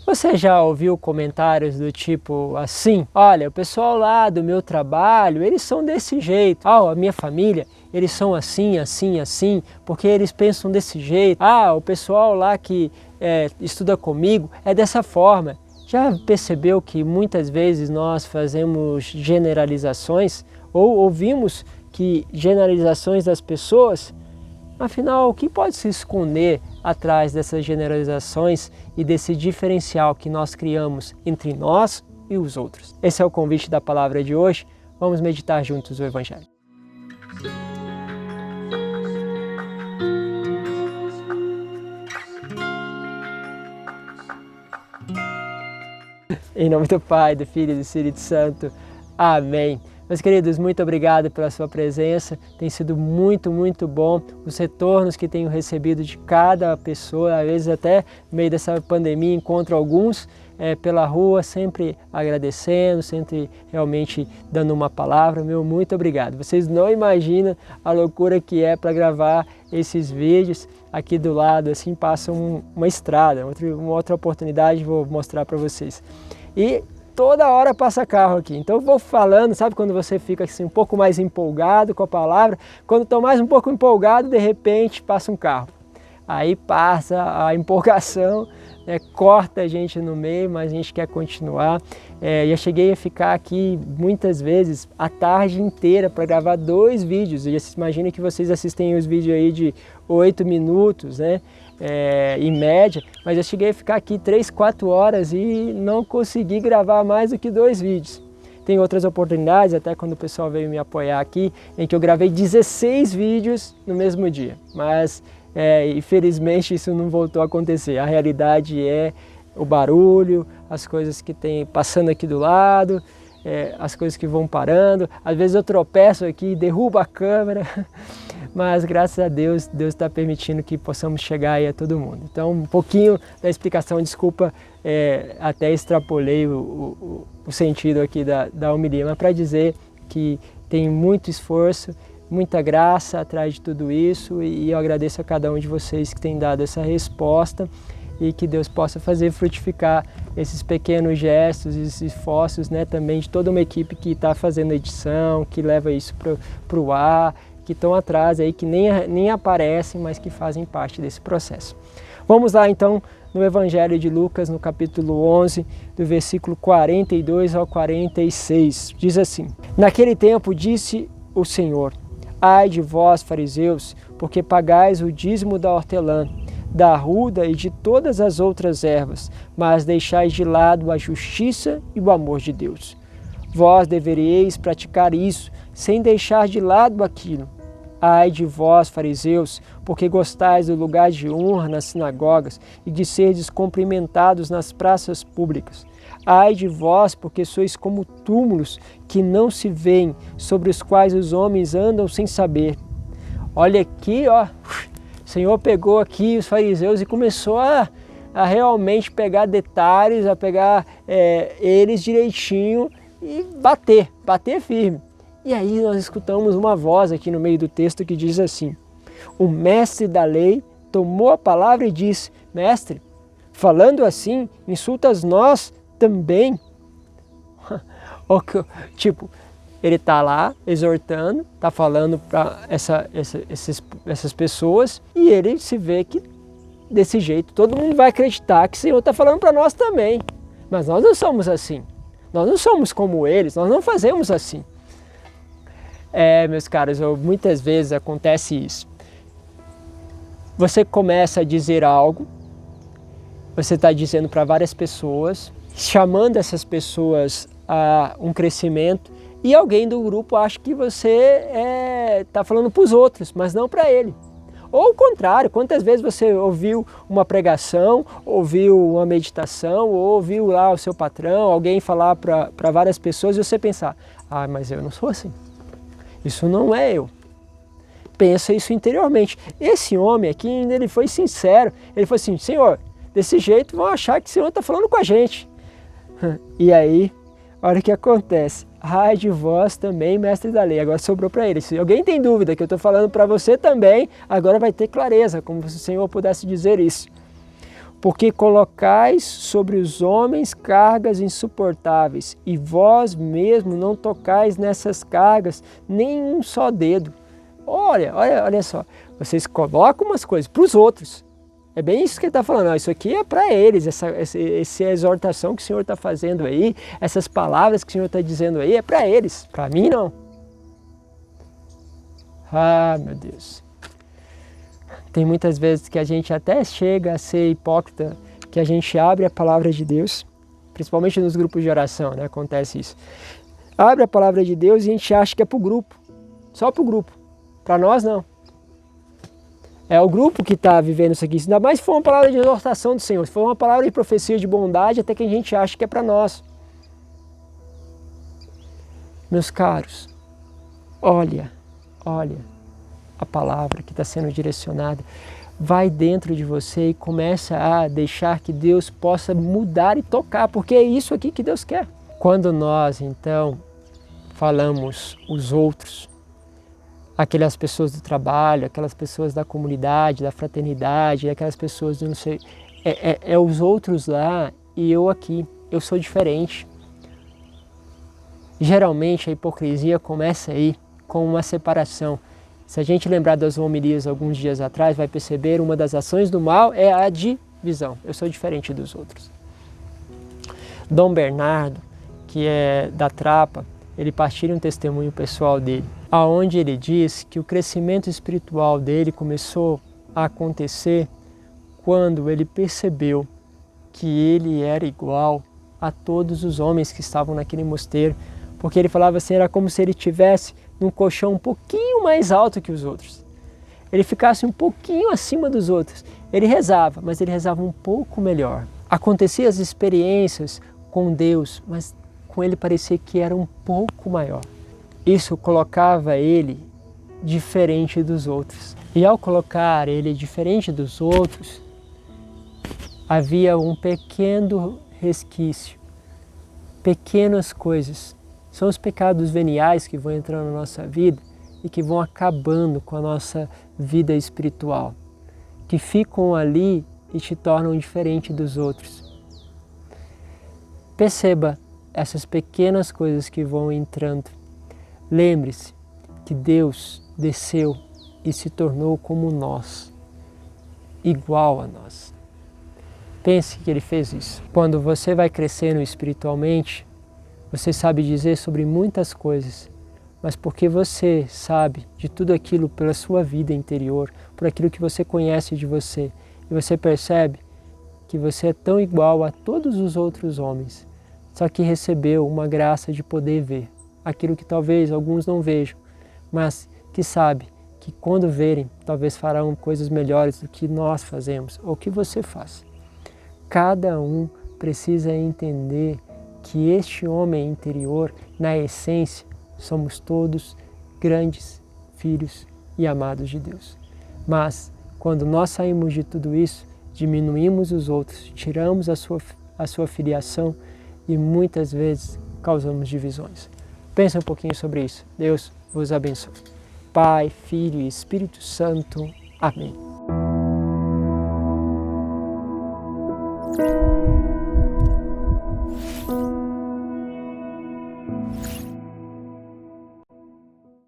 Você já ouviu comentários do tipo assim: olha, o pessoal lá do meu trabalho, eles são desse jeito. Ah, a minha família, eles são assim, assim, assim, porque eles pensam desse jeito. Ah, o pessoal lá que estuda comigo é dessa forma. Já percebeu que muitas vezes nós fazemos generalizações ou ouvimos que generalizações das pessoas? Afinal, o que pode se esconder atrás dessas generalizações e desse diferencial que nós criamos entre nós e os outros? Esse é o convite da palavra de hoje. Vamos meditar juntos o Evangelho. Em nome do Pai, do Filho e do Espírito Santo. Amém. Meus queridos, muito obrigado pela sua presença, tem sido muito bom os retornos que tenho recebido de cada pessoa, às vezes até no meio dessa pandemia encontro alguns pela rua, sempre agradecendo, sempre realmente dando uma palavra, muito obrigado. Vocês não imaginam a loucura que é para gravar esses vídeos. Aqui do lado assim passa uma estrada, uma outra oportunidade vou mostrar para vocês. E toda hora passa carro aqui, então eu vou falando, sabe quando você fica assim um pouco mais empolgado com a palavra? Quando estou mais um pouco empolgado, de repente passa um carro. Aí passa a empolgação, corta a gente no meio, mas a gente quer continuar. Já cheguei a ficar aqui muitas vezes a tarde inteira para gravar 2 vídeos. E imagina que vocês assistem os vídeos aí de 8 minutos, né? Em média, mas eu cheguei a ficar aqui 3, 4 horas e não consegui gravar mais do que 2 vídeos. Tem outras oportunidades, até quando o pessoal veio me apoiar aqui, em que eu gravei 16 vídeos no mesmo dia, mas infelizmente isso não voltou a acontecer. A realidade é o barulho, as coisas que tem passando aqui do lado, as coisas que vão parando. Às vezes eu tropeço aqui, derrubo a câmera, mas graças a Deus, Deus está permitindo que possamos chegar aí a todo mundo. Então um pouquinho da explicação, desculpa, até extrapolei o sentido aqui da homilia, mas para dizer que tem muito esforço, muita graça atrás de tudo isso, e eu agradeço a cada um de vocês que tem dado essa resposta, e que Deus possa fazer frutificar esses pequenos gestos, esses esforços, né, também de toda uma equipe que está fazendo a edição, que leva isso para o ar, que estão atrás aí, que nem aparecem, mas que fazem parte desse processo. Vamos lá então no Evangelho de Lucas, no capítulo 11, do versículo 42 ao 46. Diz assim: Naquele tempo disse o Senhor: Ai de vós, fariseus, porque pagais o dízimo da hortelã, da arruda e de todas as outras ervas, mas deixais de lado a justiça e o amor de Deus. Vós deveríeis praticar isso, sem deixar de lado aquilo. Ai de vós, fariseus, porque gostais do lugar de honra nas sinagogas e de serdes cumprimentados nas praças públicas. Ai de vós, porque sois como túmulos que não se veem, sobre os quais os homens andam sem saber. Olha aqui, ó, o Senhor pegou aqui os fariseus e começou a realmente pegar detalhes, a pegar eles direitinho e bater firme. E aí nós escutamos uma voz aqui no meio do texto que diz assim: o mestre da lei tomou a palavra e disse: Mestre, falando assim, insultas nós também. Tipo, ele está lá exortando, está falando para essas pessoas, e ele se vê que desse jeito todo mundo vai acreditar que o Senhor está falando para nós também. Mas nós não somos assim, nós não somos como eles, nós não fazemos assim. Meus caros, muitas vezes acontece isso. Você começa a dizer algo, você está dizendo para várias pessoas, chamando essas pessoas a um crescimento, e alguém do grupo acha que você está falando para os outros, mas não para ele. Ou o contrário, quantas vezes você ouviu uma pregação, ouviu uma meditação, ou ouviu lá o seu patrão, alguém falar para várias pessoas e você pensar: ah, mas eu não sou assim, isso não é eu. Pensa isso interiormente. Esse homem aqui, ele foi sincero, ele falou assim: Senhor, desse jeito vão achar que o Senhor está falando com a gente. E aí, olha o que acontece: ai de vós também, mestre da lei. Agora sobrou para ele. Se alguém tem dúvida que eu estou falando para você também, agora vai ter clareza, como se o Senhor pudesse dizer isso. Porque colocais sobre os homens cargas insuportáveis, e vós mesmo não tocais nessas cargas nem um só dedo. Olha só, vocês colocam umas coisas para os outros. É bem isso que ele está falando. Ó, isso aqui é para eles, essa exortação que o Senhor está fazendo aí, essas palavras que o Senhor está dizendo aí, é para eles, para mim não. Ah, meu Deus. Tem muitas vezes que a gente até chega a ser hipócrita, que a gente abre a palavra de Deus, principalmente nos grupos de oração, né? Acontece isso. Abre a palavra de Deus e a gente acha que é para o grupo, só para o grupo. Para nós não. É o grupo que está vivendo isso aqui. Ainda mais se for uma palavra de exortação do Senhor, se for uma palavra de profecia de bondade, até que a gente acha que é para nós. Meus caros, olha a palavra que está sendo direcionada. Vai dentro de você e começa a deixar que Deus possa mudar e tocar, porque é isso aqui que Deus quer. Quando nós, então, falamos os outros, aquelas pessoas do trabalho, aquelas pessoas da comunidade, da fraternidade, aquelas pessoas do não sei, é os outros lá e eu aqui, eu sou diferente. Geralmente a hipocrisia começa aí com uma separação. Se a gente lembrar das homilias alguns dias atrás, vai perceber uma das ações do mal é a divisão. Eu sou diferente dos outros. Dom Bernardo, que é da Trapa, ele partilha um testemunho pessoal dele, aonde ele diz que o crescimento espiritual dele começou a acontecer quando ele percebeu que ele era igual a todos os homens que estavam naquele mosteiro, porque ele falava assim, era como se ele tivesse num colchão um pouquinho mais alto que os outros. Ele ficasse um pouquinho acima dos outros. Ele rezava, mas ele rezava um pouco melhor. Acontecia as experiências com Deus, mas com ele parecia que era um pouco maior. Isso colocava ele diferente dos outros. E ao colocar ele diferente dos outros, havia um pequeno resquício, pequenas coisas. São os pecados veniais que vão entrando na nossa vida e que vão acabando com a nossa vida espiritual, que ficam ali e te tornam diferente dos outros. Perceba essas pequenas coisas que vão entrando. Lembre-se que Deus desceu e se tornou como nós, igual a nós. Pense que Ele fez isso. Quando você vai crescendo espiritualmente, você sabe dizer sobre muitas coisas, mas porque você sabe de tudo aquilo pela sua vida interior, por aquilo que você conhece de você, e você percebe que você é tão igual a todos os outros homens, só que recebeu uma graça de poder ver aquilo que talvez alguns não vejam, mas que sabe que quando verem, talvez farão coisas melhores do que nós fazemos, ou que você faz. Cada um precisa entender que este homem interior, na essência, somos todos grandes filhos e amados de Deus. Mas, quando nós saímos de tudo isso, diminuímos os outros, tiramos a sua filiação e muitas vezes causamos divisões. Pense um pouquinho sobre isso. Deus vos abençoe. Pai, Filho e Espírito Santo. Amém.